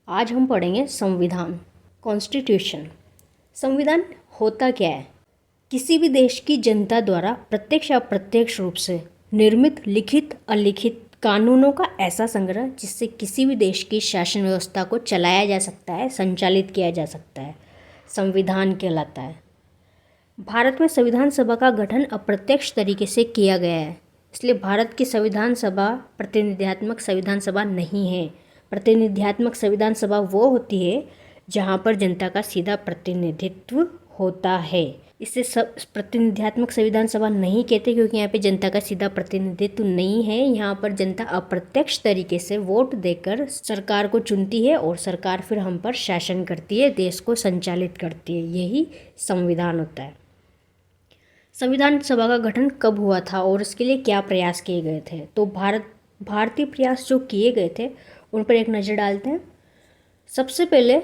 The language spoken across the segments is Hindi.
आज हम पढ़ेंगे संविधान, कॉन्स्टिट्यूशन। संविधान होता क्या है? किसी भी देश की जनता द्वारा प्रत्यक्ष या अप्रत्यक्ष रूप से निर्मित लिखित अलिखित कानूनों का ऐसा संग्रह जिससे किसी भी देश की शासन व्यवस्था को चलाया जा सकता है, संचालित किया जा सकता है, संविधान कहलाता है। भारत में संविधान सभा का गठन अप्रत्यक्ष तरीके से किया गया है, इसलिए भारत की संविधान सभा प्रतिनिध्यात्मक संविधान सभा नहीं है। प्रतिनिध्यात्मक संविधान सभा वो होती है जहाँ पर जनता का सीधा प्रतिनिधित्व होता है। इसे सब प्रतिनिध्यात्मक संविधान सभा नहीं कहते क्योंकि यहाँ पे जनता का सीधा प्रतिनिधित्व नहीं है। यहाँ पर जनता अप्रत्यक्ष तरीके से वोट देकर सरकार को चुनती है और सरकार फिर हम पर शासन करती है, देश को संचालित करती है। यही संविधान होता है। संविधान सभा का गठन कब हुआ था और इसके लिए क्या प्रयास किए गए थे? तो भारतीय प्रयास जो किए गए थे उन पर एक नज़र डालते हैं। सबसे पहले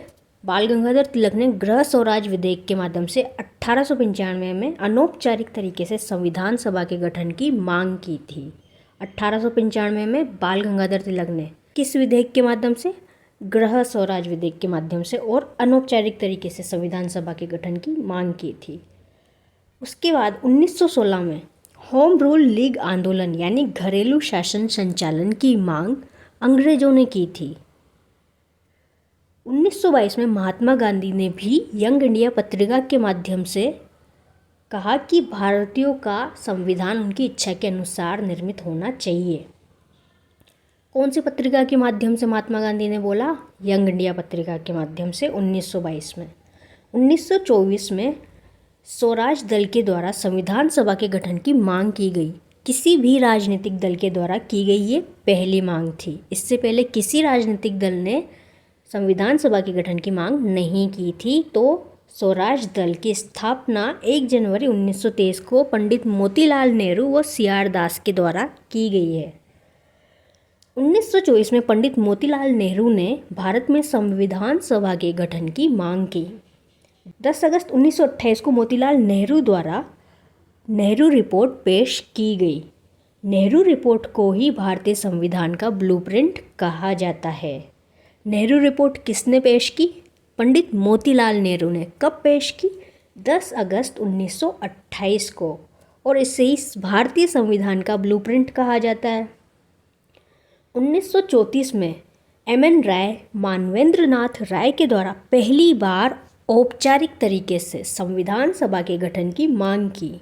बाल गंगाधर तिलक ने गृह स्वराज विधेयक के माध्यम से 1895 में अनौपचारिक तरीके से संविधान सभा के गठन की मांग की थी। 1895 में बाल गंगाधर तिलक ने किस विधेयक के माध्यम से? गृह स्वराज विधेयक के माध्यम से और अनौपचारिक तरीके से संविधान सभा के गठन की मांग की थी। उसके बाद 1916 में होम रूल लीग आंदोलन यानी घरेलू शासन संचालन की मांग अंग्रेजों ने की थी। 1922 में महात्मा गांधी ने भी यंग इंडिया पत्रिका के माध्यम से कहा कि भारतीयों का संविधान उनकी इच्छा के अनुसार निर्मित होना चाहिए। कौन सी पत्रिका के माध्यम से महात्मा गांधी ने बोला? यंग इंडिया पत्रिका के माध्यम से 1922 में। 1924 में स्वराज दल के द्वारा संविधान सभा के गठन की मांग की गई। किसी भी राजनीतिक दल के द्वारा की गई ये पहली मांग थी। इससे पहले किसी राजनीतिक दल ने संविधान सभा के गठन की मांग नहीं की थी। तो स्वराज दल की स्थापना 1 जनवरी 1923 को पंडित मोतीलाल नेहरू व CR दास के द्वारा की गई है। 1924 में पंडित मोतीलाल नेहरू ने भारत में संविधान सभा के गठन की मांग की। 10 अगस्त 1928 को मोतीलाल नेहरू द्वारा नेहरू रिपोर्ट पेश की गई। नेहरू रिपोर्ट को ही भारतीय संविधान का ब्लूप्रिंट कहा जाता है। नेहरू रिपोर्ट किसने पेश की? पंडित मोतीलाल नेहरू ने। कब पेश की? 10 अगस्त 1928 को। और इसे ही भारतीय संविधान का ब्लूप्रिंट कहा जाता है। 1934 में MN राय, मानवेंद्र नाथ राय के द्वारा पहली बार औपचारिक तरीके से संविधान सभा के गठन की मांग की।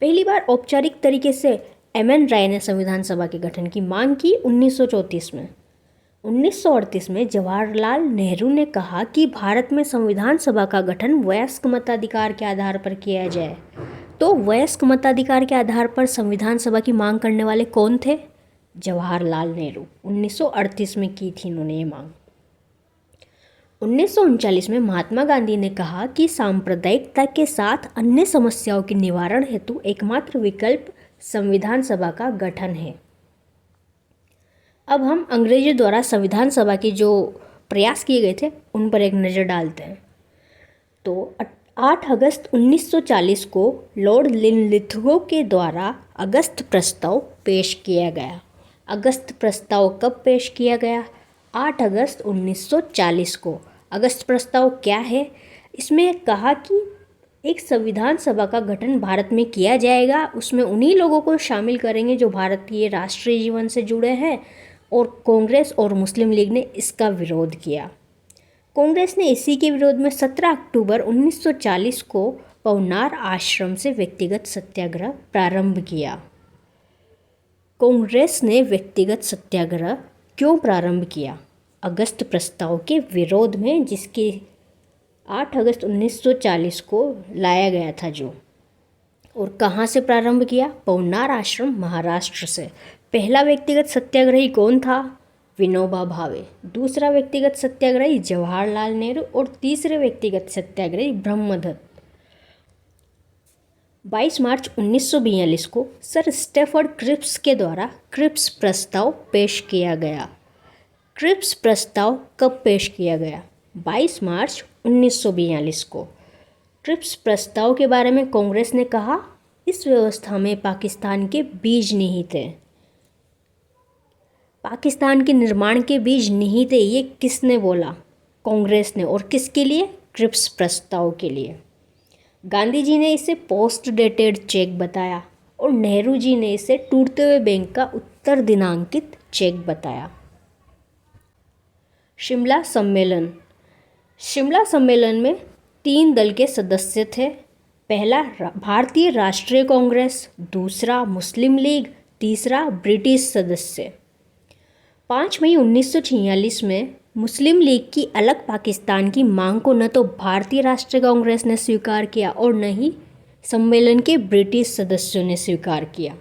पहली बार औपचारिक तरीके से MN राय ने संविधान सभा के गठन की मांग की 1934 में। 1938 में जवाहरलाल नेहरू ने कहा कि भारत में संविधान सभा का गठन वयस्क मताधिकार के आधार पर किया जाए। तो वयस्क मताधिकार के आधार पर संविधान सभा की मांग करने वाले कौन थे? जवाहरलाल नेहरू। 1938 में की थी इन्होंने ये मांग। 1939 में महात्मा गांधी ने कहा कि सांप्रदायिकता के साथ अन्य समस्याओं के निवारण हेतु एकमात्र विकल्प संविधान सभा का गठन है। अब हम अंग्रेजों द्वारा संविधान सभा के जो प्रयास किए गए थे उन पर एक नज़र डालते हैं। तो 8 अगस्त 1940 को लॉर्ड लिनलिथगो के द्वारा अगस्त प्रस्ताव पेश किया गया। अगस्त प्रस्ताव कब पेश किया गया? 8 अगस्त 1940 को। अगस्त प्रस्ताव क्या है? इसमें कहा कि एक संविधान सभा का गठन भारत में किया जाएगा। उसमें उन्हीं लोगों को शामिल करेंगे जो भारतीय राष्ट्रीय जीवन से जुड़े हैं। और कांग्रेस और मुस्लिम लीग ने इसका विरोध किया। कांग्रेस ने इसी के विरोध में 17 अक्टूबर 1940 को पवनार आश्रम से व्यक्तिगत सत्याग्रह प्रारंभ किया। कांग्रेस ने व्यक्तिगत सत्याग्रह क्यों प्रारंभ किया? अगस्त प्रस्ताव के विरोध में, जिसके 8 अगस्त 1940 को लाया गया था जो। और कहाँ से प्रारंभ किया? पवनार आश्रम, महाराष्ट्र से। पहला व्यक्तिगत सत्याग्रही कौन था? विनोबा भावे। दूसरा व्यक्तिगत सत्याग्रही जवाहरलाल नेहरू और तीसरे व्यक्तिगत सत्याग्रही ब्रह्मदत्त। 22 मार्च 1942 को सर स्टेफर्ड क्रिप्स के द्वारा क्रिप्स प्रस्ताव पेश किया गया। क्रिप्स प्रस्ताव कब पेश किया गया? 22 मार्च 1942 को। क्रिप्स प्रस्ताव के बारे में कांग्रेस ने कहा, इस व्यवस्था में पाकिस्तान के बीज निहित हैं। पाकिस्तान के निर्माण के बीज निहित है, ये किसने बोला? कांग्रेस ने। और किसके लिए? क्रिप्स प्रस्ताव के लिए। गांधी जी ने इसे पोस्ट डेटेड चेक बताया और नेहरू जी ने इसे टूटते हुए बैंक का उत्तर दिनांकित चेक बताया। शिमला सम्मेलन। शिमला सम्मेलन में 3 दल के सदस्य थे। पहला भारतीय राष्ट्रीय कांग्रेस, दूसरा मुस्लिम लीग, तीसरा ब्रिटिश सदस्य। 5 मई 1946 में मुस्लिम लीग की अलग पाकिस्तान की मांग को न तो भारतीय राष्ट्रीय कांग्रेस ने स्वीकार किया और न ही सम्मेलन के ब्रिटिश सदस्यों ने स्वीकार किया।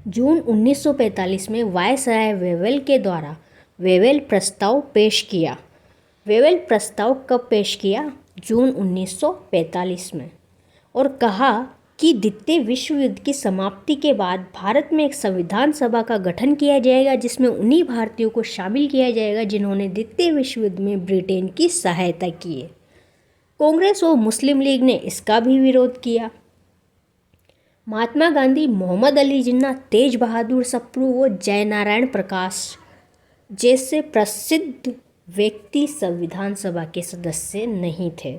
जून 1945 में वायसराय वेवेल के द्वारा वेवेल प्रस्ताव पेश किया। वेवेल प्रस्ताव कब पेश किया? जून 1945 में। और कहा कि द्वितीय विश्व युद्ध की समाप्ति के बाद भारत में एक संविधान सभा का गठन किया जाएगा जिसमें उन्हीं भारतीयों को शामिल किया जाएगा जिन्होंने द्वितीय विश्व युद्ध में ब्रिटेन की सहायता की है। कांग्रेस और मुस्लिम लीग ने इसका भी विरोध किया। महात्मा गांधी, मोहम्मद अली जिन्ना, तेज बहादुर सप्रू व जयनारायण प्रकाश जैसे प्रसिद्ध व्यक्ति संविधान सभा के सदस्य नहीं थे।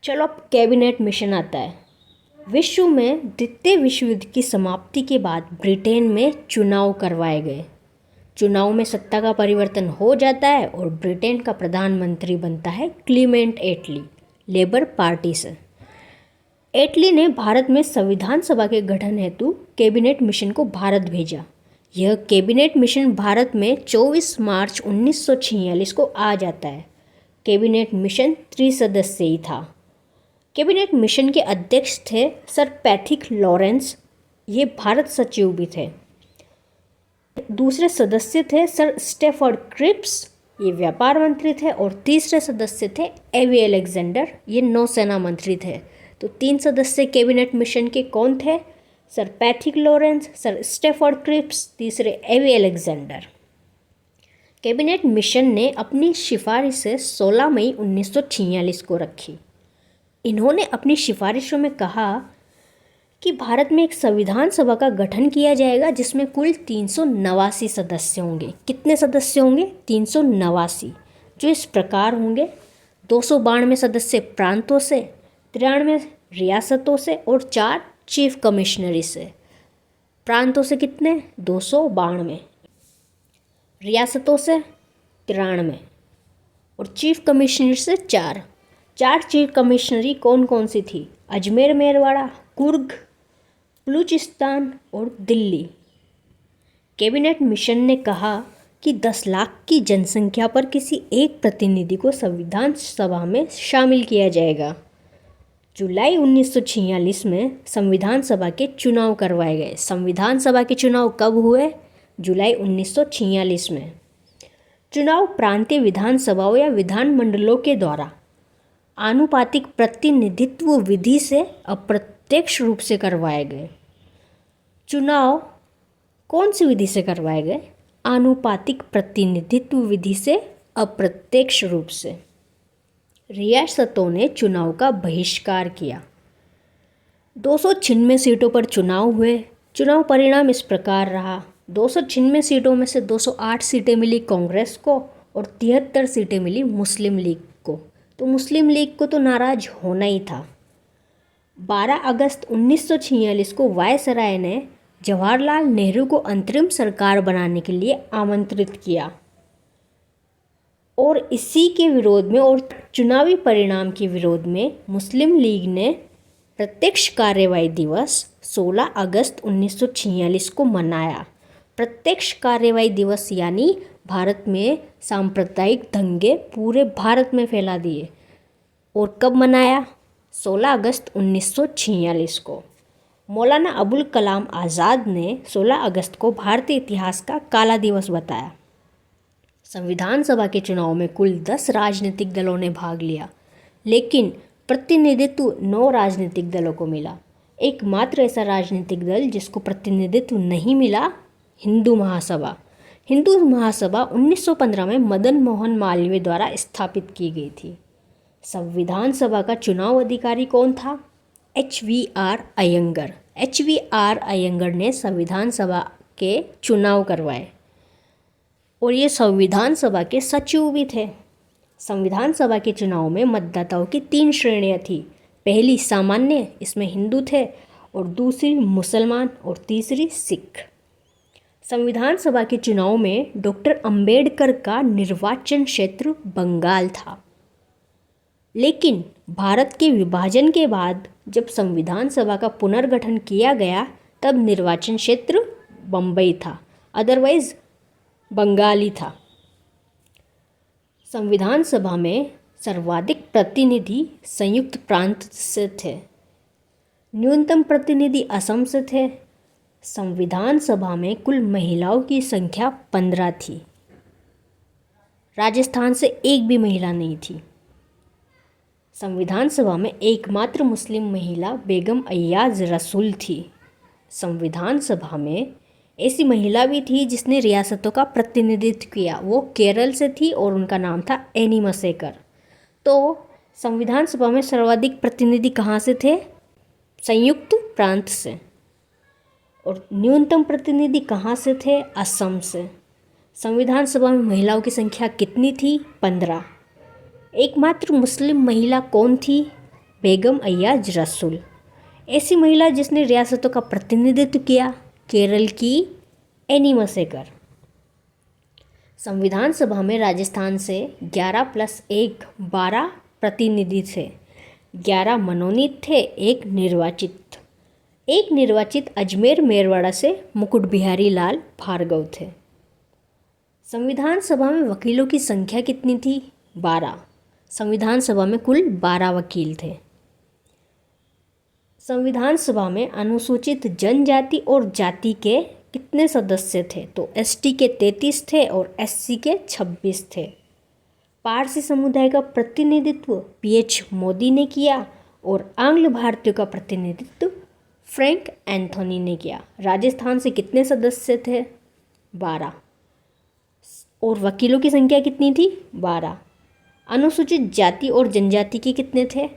चलो अब कैबिनेट मिशन आता है। विश्व में द्वितीय विश्व युद्ध की समाप्ति के बाद ब्रिटेन में चुनाव करवाए गए। चुनाव में सत्ता का परिवर्तन हो जाता है और ब्रिटेन का प्रधानमंत्री बनता है क्लीमेंट एटली, लेबर पार्टी से। एटली ने भारत में संविधान सभा के गठन हेतु कैबिनेट मिशन को भारत भेजा। यह कैबिनेट मिशन भारत में 24 मार्च 1946 को आ जाता है। कैबिनेट मिशन त्रिसदस्यीय था। कैबिनेट मिशन के अध्यक्ष थे सर पैथिक लॉरेंस, ये भारत सचिव भी थे। दूसरे सदस्य थे सर स्टेफर्ड क्रिप्स, ये व्यापार मंत्री थे। और तीसरे सदस्य थे एवी अलेक्जेंडर, ये नौसेना मंत्री थे। तो 3 सदस्य कैबिनेट मिशन के कौन थे? Sir Pethick Lawrence, sir Stafford Cripps, तीसरे एवी अलेक्जेंडर। कैबिनेट मिशन ने अपनी सिफारिशें 16 मई 1946 को रखी। इन्होंने अपनी सिफारिशों में कहा कि भारत में एक संविधान सभा का गठन किया जाएगा जिसमें कुल 389 सदस्य होंगे। कितने सदस्य होंगे? 389, जो इस प्रकार होंगे: 292 सदस्य प्रांतों से, 93 रियासतों से और 4 चीफ कमिश्नरी से। प्रांतों से कितने? 292, रियासतों से 93 और चीफ कमिश्नरी से 4 चीफ कमिश्नरी कौन कौन सी थी? अजमेर, मेरवाड़ा, कुर्ग, बलूचिस्तान और दिल्ली। कैबिनेट मिशन ने कहा कि 10 लाख की जनसंख्या पर किसी एक प्रतिनिधि को संविधान सभा में शामिल किया जाएगा। जुलाई 1946 में संविधान सभा के चुनाव करवाए गए। संविधान सभा के चुनाव कब हुए? जुलाई 1946 में। चुनाव प्रांतीय विधानसभाओं या विधानमंडलों के द्वारा आनुपातिक प्रतिनिधित्व विधि से अप्रत्यक्ष रूप से करवाए गए। चुनाव कौन सी विधि से करवाए गए? आनुपातिक प्रतिनिधित्व विधि से अप्रत्यक्ष रूप से। रियासतों ने चुनाव का बहिष्कार किया। 296 सीटों पर चुनाव हुए। चुनाव परिणाम इस प्रकार रहा: 296 सीटों में से 208 सीटें मिली कांग्रेस को और 73 सीटें मिली मुस्लिम लीग को। तो मुस्लिम लीग को तो नाराज होना ही था। 12 अगस्त 1946 को वायसराय ने जवाहरलाल नेहरू को अंतरिम सरकार बनाने के लिए आमंत्रित किया और इसी के विरोध में और चुनावी परिणाम के विरोध में मुस्लिम लीग ने प्रत्यक्ष कार्यवाही दिवस 16 अगस्त 1946 को मनाया। प्रत्यक्ष कार्यवाही दिवस यानी भारत में सांप्रदायिक दंगे पूरे भारत में फैला दिए। और कब मनाया? 16 अगस्त 1946 को। मौलाना अबुल कलाम आज़ाद ने 16 अगस्त को भारतीय इतिहास का काला दिवस बताया। संविधान सभा के चुनाव में कुल 10 राजनीतिक दलों ने भाग लिया, लेकिन प्रतिनिधित्व 9 राजनीतिक दलों को मिला। एकमात्र ऐसा राजनीतिक दल जिसको प्रतिनिधित्व नहीं मिला, हिंदू महासभा। हिंदू महासभा 1915 में मदन मोहन मालवीय द्वारा स्थापित की गई थी। संविधान सभा का चुनाव अधिकारी कौन था? HVR अयंगर। HVR अयंगर ने संविधान सभा के चुनाव करवाए और ये संविधान सभा के सचिव भी थे। संविधान सभा के चुनाव में मतदाताओं की 3 श्रेणियां थी। पहली सामान्य, इसमें हिंदू थे, और दूसरी मुसलमान और तीसरी सिख। संविधान सभा के चुनाव में डॉक्टर अंबेडकर का निर्वाचन क्षेत्र बंगाल था, लेकिन भारत के विभाजन के बाद जब संविधान सभा का पुनर्गठन किया गया तब निर्वाचन क्षेत्र बम्बई था, अदरवाइज बंगाली था। संविधान सभा में सर्वाधिक प्रतिनिधि संयुक्त प्रांत से थे, न्यूनतम प्रतिनिधि असम से थे। संविधान सभा में कुल महिलाओं की संख्या 15 थी। राजस्थान से एक भी महिला नहीं थी। संविधान सभा में एकमात्र मुस्लिम महिला बेगम अय्याज रसूल थी। संविधान सभा में ऐसी महिला भी थी जिसने रियासतों का प्रतिनिधित्व किया, वो केरल से थी और उनका नाम था एनी मसेकर। तो संविधान सभा में सर्वाधिक प्रतिनिधि कहाँ से थे? संयुक्त प्रांत से। और न्यूनतम प्रतिनिधि कहाँ से थे? असम से। संविधान सभा में महिलाओं की संख्या कितनी थी? 15। एकमात्र मुस्लिम महिला कौन थी? बेगम अय्याज रसूल। ऐसी महिला जिसने रियासतों का प्रतिनिधित्व किया, केरल की एनी मसेकर। संविधान सभा में राजस्थान से 11 + 1 12 प्रतिनिधि थे। 11 मनोनीत थे, एक निर्वाचित अजमेर मेरवाड़ा से मुकुट बिहारी लाल भार्गव थे। संविधान सभा में वकीलों की संख्या कितनी थी? 12। संविधान सभा में कुल 12 वकील थे। संविधान सभा में अनुसूचित जनजाति और जाति के कितने सदस्य थे? तो एसटी के 33 थे और एससी के 26 थे। पारसी समुदाय का प्रतिनिधित्व पीएच मोदी ने किया और आंग्ल भारतीयों का प्रतिनिधित्व फ्रैंक एंथोनी ने किया। राजस्थान से कितने सदस्य थे? 12। और वकीलों की संख्या कितनी थी? 12। अनुसूचित जाति और जनजाति के कितने थे?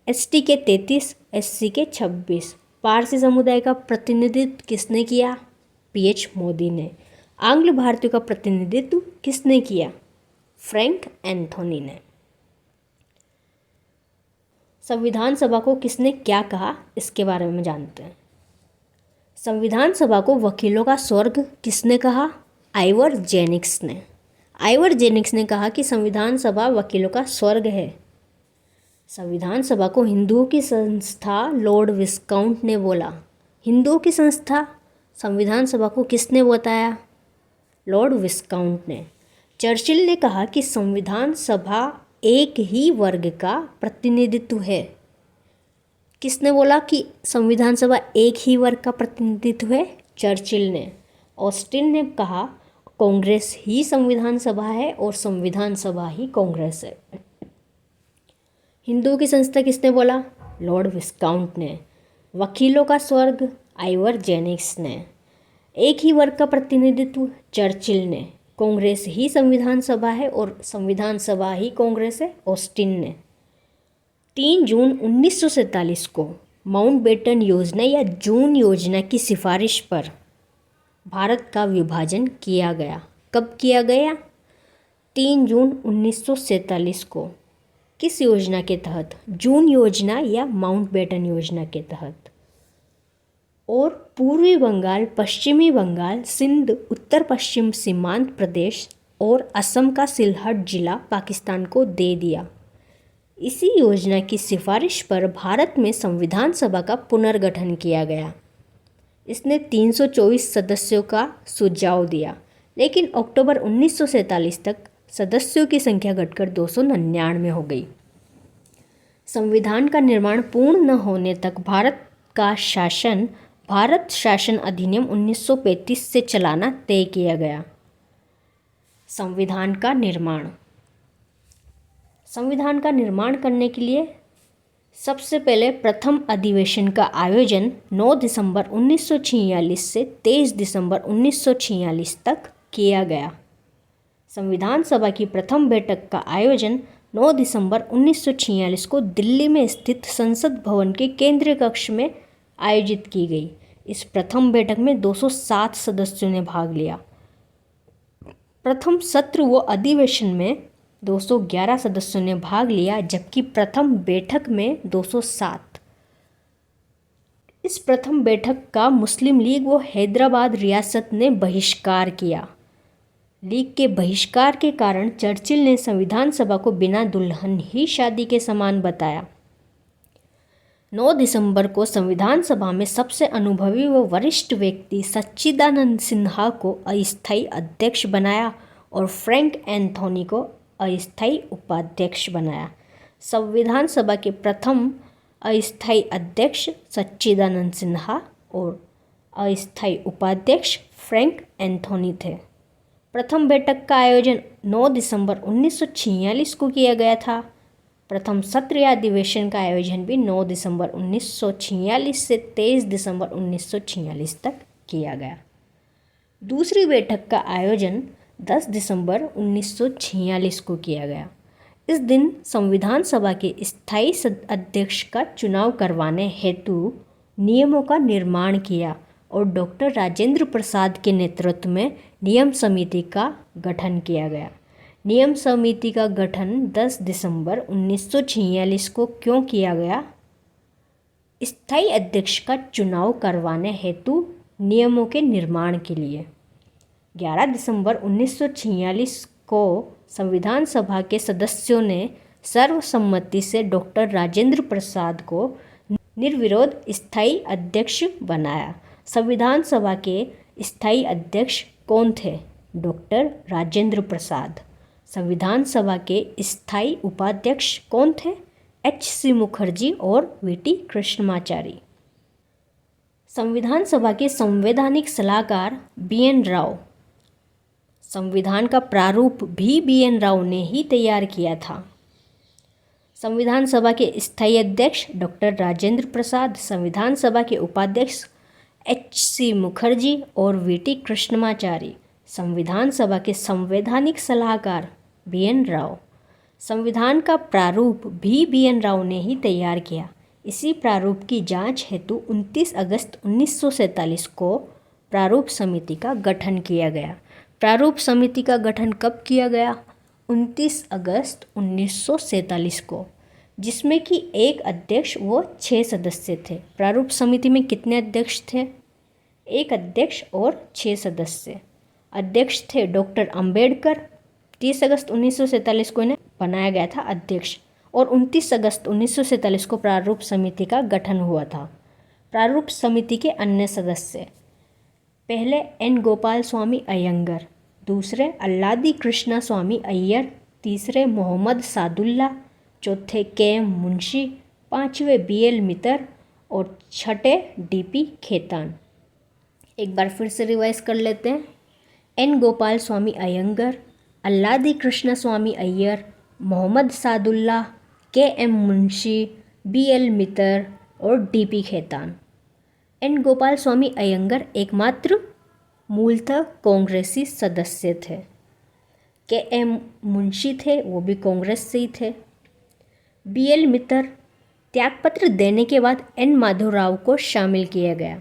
एसटी के 33, एससी के 26। पारसी समुदाय का प्रतिनिधित्व किसने किया? पीएच मोदी ने। आंग्ल भारतीयों का प्रतिनिधित्व किसने किया? फ्रैंक एंथोनी ने। संविधान सभा को किसने क्या कहा, इसके बारे में जानते हैं। संविधान सभा को वकीलों का स्वर्ग किसने कहा? आइवर जेनिक्स ने। आइवर जेनिक्स ने कहा कि संविधान सभा वकीलों का स्वर्ग है। संविधान सभा को हिंदुओं की संस्था लॉर्ड विस्काउंट ने बोला। हिंदुओं की संस्था संविधान सभा को किसने बताया? लॉर्ड विस्काउंट ने। चर्चिल ने कहा कि संविधान सभा एक ही वर्ग का प्रतिनिधित्व है। किसने बोला कि संविधान सभा एक ही वर्ग का प्रतिनिधित्व है? चर्चिल ने। ऑस्टिन ने कहा कांग्रेस ही संविधान सभा है और संविधान सभा ही कांग्रेस है। हिंदुओं की संस्था किसने बोला? लॉर्ड विस्काउंट ने। वकीलों का स्वर्ग आइवर जेनिक्स ने। एक ही वर्ग का प्रतिनिधित्व चर्चिल ने। कांग्रेस ही संविधान सभा है और संविधान सभा ही कांग्रेस है, ऑस्टिन ने। 3 जून 1947 को माउंटबेटन योजना या जून योजना की सिफारिश पर भारत का विभाजन किया गया। कब किया गया? 3 जून 1947 को। किस योजना के तहत? जून योजना या माउंटबेटन योजना के तहत। और पूर्वी बंगाल, पश्चिमी बंगाल, सिंध, उत्तर पश्चिम सीमांत प्रदेश और असम का सिलहट जिला पाकिस्तान को दे दिया। इसी योजना की सिफारिश पर भारत में संविधान सभा का पुनर्गठन किया गया। इसने 324 सदस्यों का सुझाव दिया, लेकिन अक्टूबर 1947 तक सदस्यों की संख्या घटकर 299 हो गई। संविधान का निर्माण पूर्ण न होने तक भारत शासन अधिनियम 1935 से चलाना तय किया गया। संविधान का निर्माण करने के लिए सबसे पहले प्रथम अधिवेशन का आयोजन 9 दिसंबर 1946 से 23 दिसंबर 1946 तक किया गया। संविधान सभा की प्रथम बैठक का आयोजन 9 दिसंबर 1946 को दिल्ली में स्थित संसद भवन के केंद्रीय कक्ष में आयोजित की गई। इस प्रथम बैठक में 207 सदस्यों ने भाग लिया। प्रथम सत्र व अधिवेशन में 211 सदस्यों ने भाग लिया, जबकि प्रथम बैठक में 207। इस प्रथम बैठक का मुस्लिम लीग व हैदराबाद रियासत ने बहिष्कार किया। लीग के बहिष्कार के कारण चर्चिल ने संविधान सभा को बिना दुल्हन ही शादी के समान बताया। 9 दिसंबर को संविधान सभा में सबसे अनुभवी व वरिष्ठ व्यक्ति सच्चिदानंद सिन्हा को अस्थायी अध्यक्ष बनाया और फ्रैंक एंथोनी को अस्थायी उपाध्यक्ष बनाया। संविधान सभा के प्रथम अस्थायी अध्यक्ष सच्चिदानंद सिन्हा और अस्थायी उपाध्यक्ष फ्रैंक एंथोनी थे। प्रथम बैठक का आयोजन 9 दिसंबर 1946 को किया गया था। प्रथम सत्र या अधिवेशन का आयोजन भी 9 दिसंबर 1946 से 23 दिसंबर 1946 तक किया गया। दूसरी बैठक का आयोजन 10 दिसंबर 1946 को किया गया। इस दिन संविधान सभा के स्थायी अध्यक्ष का चुनाव करवाने हेतु नियमों का निर्माण किया और डॉक्टर राजेंद्र प्रसाद के नेतृत्व में नियम समिति का गठन किया गया। नियम समिति का गठन 10 दिसंबर 1946 को क्यों किया गया? स्थायी अध्यक्ष का चुनाव करवाने हेतु नियमों के निर्माण के लिए। 11 दिसंबर 1946 को संविधान सभा के सदस्यों ने सर्वसम्मति से डॉक्टर राजेंद्र प्रसाद को निर्विरोध स्थायी अध्यक्ष बनाया। संविधान सभा के स्थायी अध्यक्ष कौन थे? डॉक्टर राजेंद्र प्रसाद। संविधान सभा के स्थायी उपाध्यक्ष कौन थे? H.C. मुखर्जी और V.T. कृष्णमाचारी। संविधान सभा के संवैधानिक सलाहकार B.N. राव। संविधान का प्रारूप भी B.N. राव ने ही तैयार किया था। संविधान सभा के स्थायी अध्यक्ष डॉक्टर राजेंद्र प्रसाद, संविधान सभा के उपाध्यक्ष H.C. मुखर्जी और V.T. कृष्णमाचारी। संविधान सभा के संवैधानिक सलाहकार B.N. राव। संविधान का प्रारूप भी B.N. राव ने ही तैयार किया। इसी प्रारूप की जांच हेतु 29 अगस्त 1947 को प्रारूप समिति का गठन किया गया। प्रारूप समिति का गठन कब किया गया? 29 अगस्त 1947 को, जिसमें कि एक अध्यक्ष व 6 सदस्य थे। प्रारूप समिति में कितने अध्यक्ष थे? एक अध्यक्ष और 6 सदस्य। अध्यक्ष थे डॉक्टर अंबेडकर। 30 अगस्त 1947 को इन्हें बनाया गया था अध्यक्ष और 29 अगस्त 1947 को प्रारूप समिति का गठन हुआ था। प्रारूप समिति के अन्य सदस्य: पहले N. गोपाल स्वामी अयंगर, दूसरे अल्लादी कृष्णा स्वामी अय्यर, तीसरे मोहम्मद सादुल्ला, चौथे K.M. मुंशी, पांचवे B.L. मित्तर और छठे D.P. खेतान। एक बार फिर से रिवाइज कर लेते हैं। N. गोपाल स्वामी अयंगर, अल्लादी कृष्णा स्वामी अय्यर, मोहम्मद सादुल्ला, K.M. मुंशी, B.L. मित्तर और D.P. खेतान। N. गोपाल स्वामी अयंगर एकमात्र मूलतः कांग्रेसी सदस्य थे। K.M. मुंशी थे, वो भी कांग्रेस से ही थे। B.L. मित्तर, त्यागपत्र देने के बाद N. माधवराव को शामिल किया गया।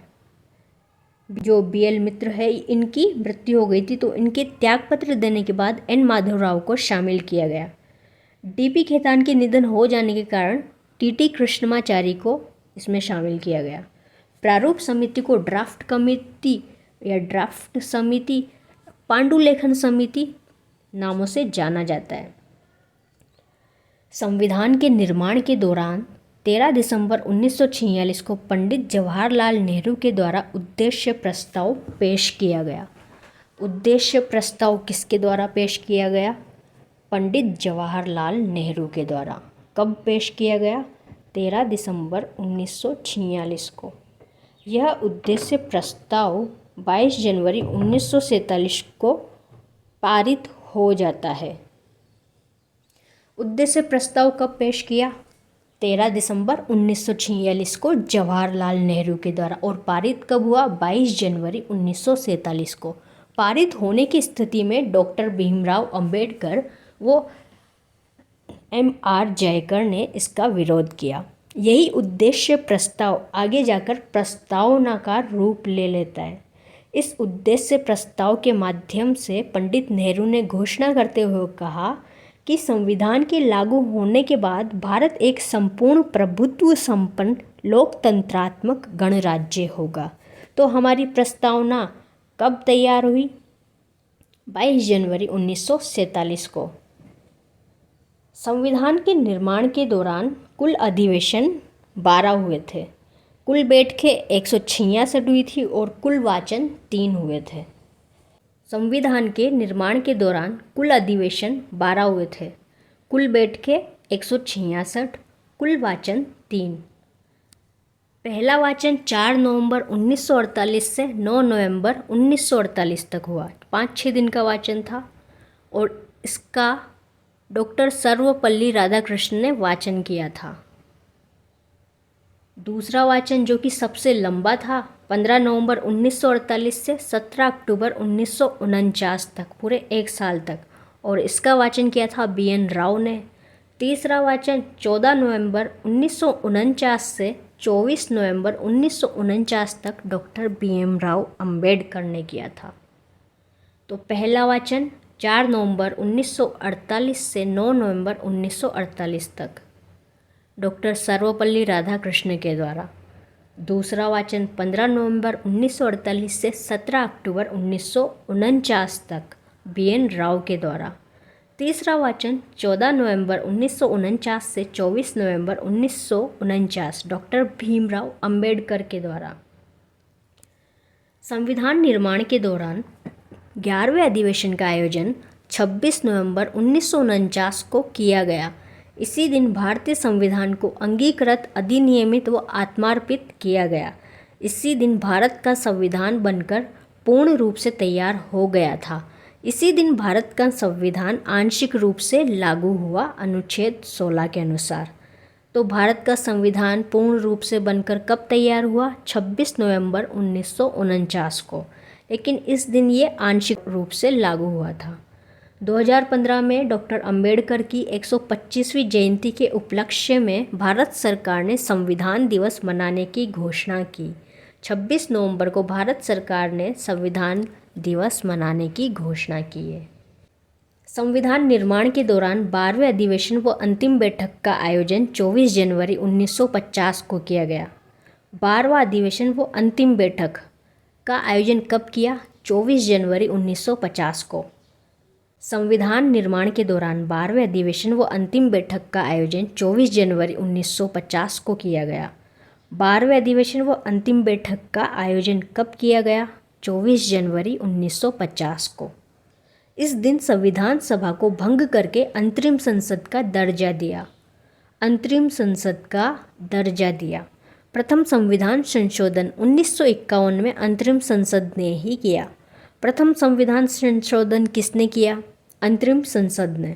जो B.L. मित्र है, इनकी मृत्यु हो गई थी, तो इनके त्यागपत्र देने के बाद N. माधवराव को शामिल किया गया। D.P. खेतान के निधन हो जाने के कारण T.T. कृष्णमाचारी को इसमें शामिल किया गया। प्रारूप समिति को ड्राफ्ट कमेटी या ड्राफ्ट समिति, पांडुलेखन समिति नामों से जाना जाता है। संविधान के निर्माण के दौरान 13 दिसंबर 1946 को पंडित जवाहरलाल नेहरू के द्वारा उद्देश्य प्रस्ताव पेश किया गया। उद्देश्य प्रस्ताव किसके द्वारा पेश किया गया? पंडित जवाहरलाल नेहरू के द्वारा। कब पेश किया गया? 13 दिसंबर 1946 को। यह उद्देश्य प्रस्ताव 22 जनवरी 1947 को पारित हो जाता है। उद्देश्य प्रस्ताव कब पेश किया? 13 दिसंबर 1946 को जवाहरलाल नेहरू के द्वारा। और पारित कब हुआ? 22 जनवरी 1947 को। पारित होने की स्थिति में डॉक्टर भीमराव अंबेडकर व M.R. जयकर ने इसका विरोध किया। यही उद्देश्य प्रस्ताव आगे जाकर प्रस्तावना का रूप ले लेता है। इस उद्देश्य प्रस्ताव के माध्यम से पंडित नेहरू ने घोषणा करते हुए कहा कि संविधान के लागू होने के बाद भारत एक संपूर्ण प्रभुत्व संपन्न लोकतंत्रात्मक गणराज्य होगा। तो हमारी प्रस्तावना कब तैयार हुई? 22 जनवरी 1947 को। संविधान के निर्माण के दौरान कुल अधिवेशन 12 हुए थे, कुल बैठकें 166 हुई थी और कुल वाचन 3 हुए थे। संविधान के निर्माण के दौरान कुल अधिवेशन 12 हुए थे, कुल बैठकें 166, कुल वाचन 3। पहला वाचन 4 नवंबर 1948 से 9 नवंबर 1948 तक हुआ, 5-6 दिन का वाचन था और इसका डॉक्टर सर्वपल्ली राधाकृष्णन ने वाचन किया था। दूसरा वाचन जो कि सबसे लंबा था 15 नवंबर 1948 से 17 अक्टूबर 1949 तक, पूरे 1 साल तक, और इसका वाचन किया था BN राव ने। तीसरा वाचन 14 नवंबर 1949 से 24 नवंबर 1949 तक डॉक्टर BM राव अंबेडकर ने किया था। तो पहला वाचन 4 नवंबर 1948 से 9 नवंबर 1948 तक डॉक्टर सर्वपल्ली राधाकृष्णन के द्वारा। दूसरा वाचन 15 नवंबर 1948 से 17 अक्टूबर 1949 तक BN राव के द्वारा। तीसरा वाचन 14 नवंबर 1949 से 24 नवंबर 1949 डॉक्टर भीमराव अंबेडकर के द्वारा। संविधान निर्माण के दौरान 11वें अधिवेशन का आयोजन 26 नवंबर 1949 को किया गया। इसी दिन भारतीय संविधान को अंगीकृत, अधिनियमित व आत्मार्पित किया गया। इसी दिन भारत का संविधान बनकर पूर्ण रूप से तैयार हो गया था। इसी दिन भारत का संविधान आंशिक रूप से लागू हुआ अनुच्छेद 16 के अनुसार। तो भारत का संविधान पूर्ण रूप से बनकर कब तैयार हुआ? 26 नवंबर 1949 को, लेकिन इस दिन ये आंशिक रूप से लागू हुआ था। 2015 में डॉक्टर अंबेडकर की 125वीं जयंती के उपलक्ष्य में भारत सरकार ने संविधान दिवस मनाने की घोषणा की। 26 नवंबर को भारत सरकार ने संविधान दिवस मनाने की घोषणा की है। संविधान निर्माण के दौरान 12वें अधिवेशन व अंतिम बैठक का आयोजन 24 जनवरी 1950 को किया गया। 12वां अधिवेशन व अंतिम बैठक का आयोजन कब किया? 24 जनवरी 1950 को। संविधान निर्माण के दौरान 12वें अधिवेशन व अंतिम बैठक का आयोजन 24 जनवरी 1950 को किया गया। 12वें अधिवेशन व अंतिम बैठक का आयोजन कब किया गया? 24 जनवरी 1950 को। इस दिन संविधान सभा को भंग करके अंतरिम संसद का दर्जा दिया। अंतरिम संसद का दर्जा दिया। प्रथम संविधान संशोधन 1951 में अंतरिम संसद ने ही किया। प्रथम संविधान संशोधन किसने किया? अंतरिम संसद ने।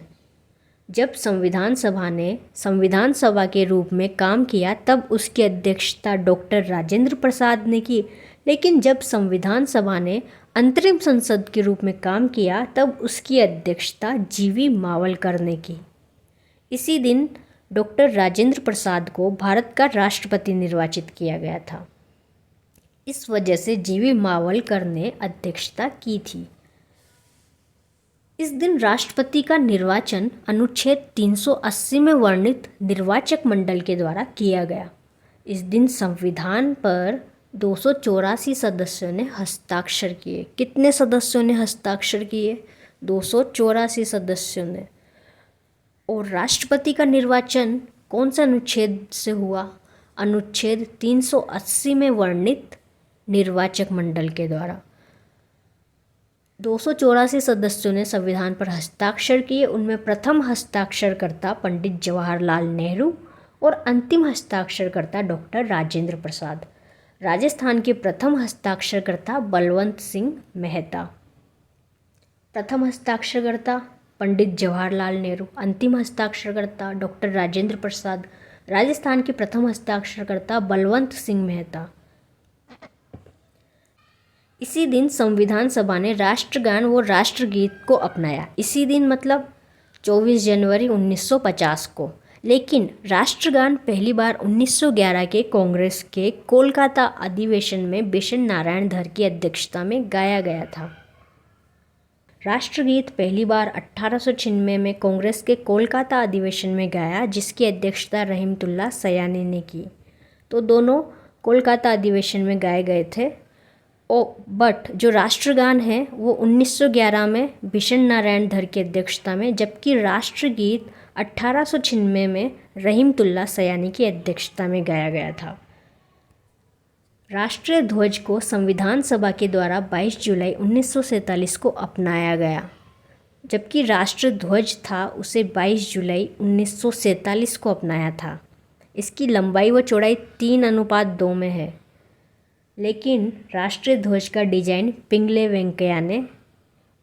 जब संविधान सभा ने संविधान सभा के रूप में काम किया तब उसकी अध्यक्षता डॉक्टर राजेंद्र प्रसाद ने की, लेकिन जब संविधान सभा ने अंतरिम संसद के रूप में काम किया तब उसकी अध्यक्षता GV मावलकर ने की। इसी दिन डॉक्टर राजेंद्र प्रसाद को भारत का राष्ट्रपति निर्वाचित किया गया था। इस वजह से GV मावलकर ने अध्यक्षता की थी। इस दिन राष्ट्रपति का निर्वाचन अनुच्छेद 380 में वर्णित निर्वाचक मंडल के द्वारा किया गया। इस दिन संविधान पर 284 सदस्यों ने हस्ताक्षर किए। कितने सदस्यों ने हस्ताक्षर किए? 284 सदस्यों ने। और राष्ट्रपति का निर्वाचन कौन सा अनुच्छेद से हुआ? अनुच्छेद 380 में वर्णित निर्वाचक मंडल के द्वारा। 284 सदस्यों ने संविधान पर हस्ताक्षर किए। उनमें प्रथम हस्ताक्षरकर्ता पंडित जवाहरलाल नेहरू और अंतिम हस्ताक्षरकर्ता डॉक्टर राजेंद्र प्रसाद। राजस्थान के प्रथम हस्ताक्षरकर्ता बलवंत सिंह मेहता। प्रथम हस्ताक्षरकर्ता पंडित जवाहरलाल नेहरू, अंतिम हस्ताक्षरकर्ता डॉक्टर राजेंद्र प्रसाद। राजस्थान के प्रथम हस्ताक्षरकर्ता बलवंत सिंह मेहता। इसी दिन संविधान सभा ने राष्ट्रगान व राष्ट्रगीत को अपनाया। इसी दिन मतलब 24 जनवरी 1950 को। लेकिन राष्ट्रगान पहली बार 1911 के कांग्रेस के कोलकाता अधिवेशन में बिशन नारायण धर की अध्यक्षता में गाया गया था। राष्ट्रगीत पहली बार 1896 में कांग्रेस के कोलकाता अधिवेशन में गाया, जिसकी अध्यक्षता रहीमतुल्लाह सयानी ने की। तो दोनों कोलकाता अधिवेशन में गाए गए थे। बट जो राष्ट्रगान है वो 1911 में बिशन नारायण धर की अध्यक्षता में, जबकि राष्ट्रगीत 1896 में रहीमतुल्लाह सयानी की अध्यक्षता में गाया गया था। राष्ट्रीय ध्वज को संविधान सभा के द्वारा 22 जुलाई 1947 को अपनाया गया, जबकि राष्ट्रीय ध्वज था उसे 22 जुलाई 1947 को अपनाया था। इसकी लंबाई व चौड़ाई 3:2 में है, लेकिन राष्ट्रीय ध्वज का डिजाइन पिंगले वेंकैया ने,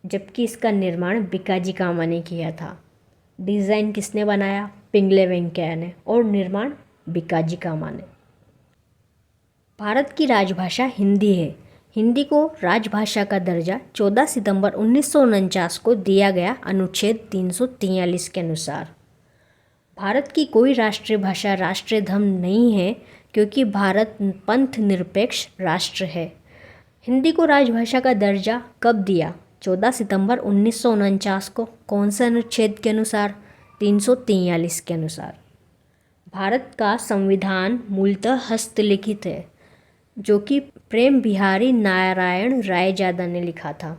जबकि इसका निर्माण बीकाजी कामा ने किया था। डिज़ाइन किसने बनाया? पिंगले वेंकैया ने, और निर्माण बीकाजी कामा ने। भारत की राजभाषा हिंदी है। हिंदी को राजभाषा का दर्जा 14 सितंबर 1949 को दिया गया अनुच्छेद 343 के अनुसार। भारत की कोई राष्ट्रीय भाषा राष्ट्रीय धर्म नहीं है, क्योंकि भारत पंथ निरपेक्ष राष्ट्र है। हिंदी को राजभाषा का दर्जा कब दिया? 14 सितंबर 1949 को। कौन से अनुच्छेद के अनुसार? 343 के अनुसार। भारत का संविधान मूलतः हस्तलिखित है, जो कि प्रेम बिहारी नारायण रायजादा ने लिखा था।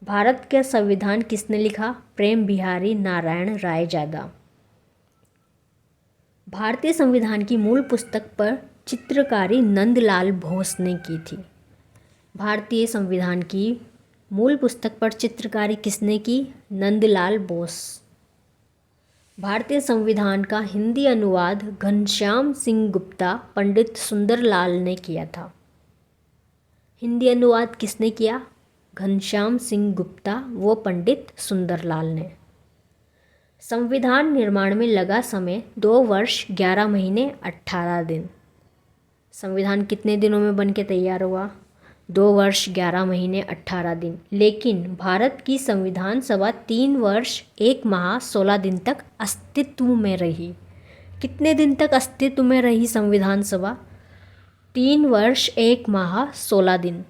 भारत का संविधान किसने लिखा? प्रेम बिहारी नारायण रायजादा। भारतीय संविधान की मूल पुस्तक पर चित्रकारी नंदलाल बोस ने की थी। भारतीय संविधान की मूल पुस्तक पर चित्रकारी किसने की? नंदलाल बोस। भारतीय संविधान का हिंदी अनुवाद घनश्याम सिंह गुप्ता पंडित सुंदरलाल ने किया था। हिंदी अनुवाद किसने किया? घनश्याम सिंह गुप्ता व पंडित सुंदरलाल ने। संविधान निर्माण में लगा समय 2 वर्ष 11 महीने 18 दिन। संविधान कितने दिनों में बन के तैयार हुआ? 2 वर्ष 11 महीने 18 दिन। लेकिन भारत की संविधान सभा 3 वर्ष 1 माह 16 दिन तक अस्तित्व में रही। कितने दिन तक अस्तित्व में रही संविधान सभा? 3 वर्ष 1 माह 16 दिन।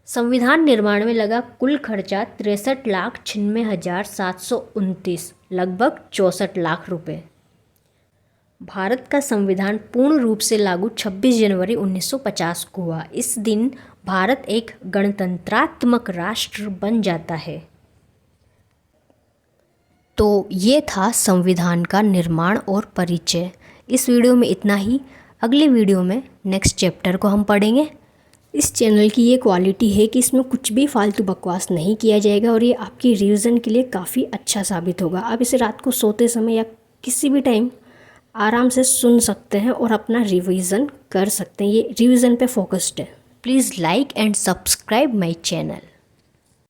संविधान निर्माण में लगा कुल खर्चा 63,96,729, लगभग 64 लाख रुपए। भारत का संविधान पूर्ण रूप से लागू 26 जनवरी 1950 को हुआ। इस दिन भारत एक गणतंत्रात्मक राष्ट्र बन जाता है। तो ये था संविधान का निर्माण और परिचय। इस वीडियो में इतना ही। अगले वीडियो में नेक्स्ट चैप्टर को हम पढ़ेंगे। इस चैनल की ये क्वालिटी है कि इसमें कुछ भी फालतू बकवास नहीं किया जाएगा, और ये आपकी रिवीजन के लिए काफ़ी अच्छा साबित होगा। आप इसे रात को सोते समय या किसी भी टाइम आराम से सुन सकते हैं और अपना रिवीजन कर सकते हैं। ये रिवीजन पे फोकस्ड है। Please like and subscribe my channel.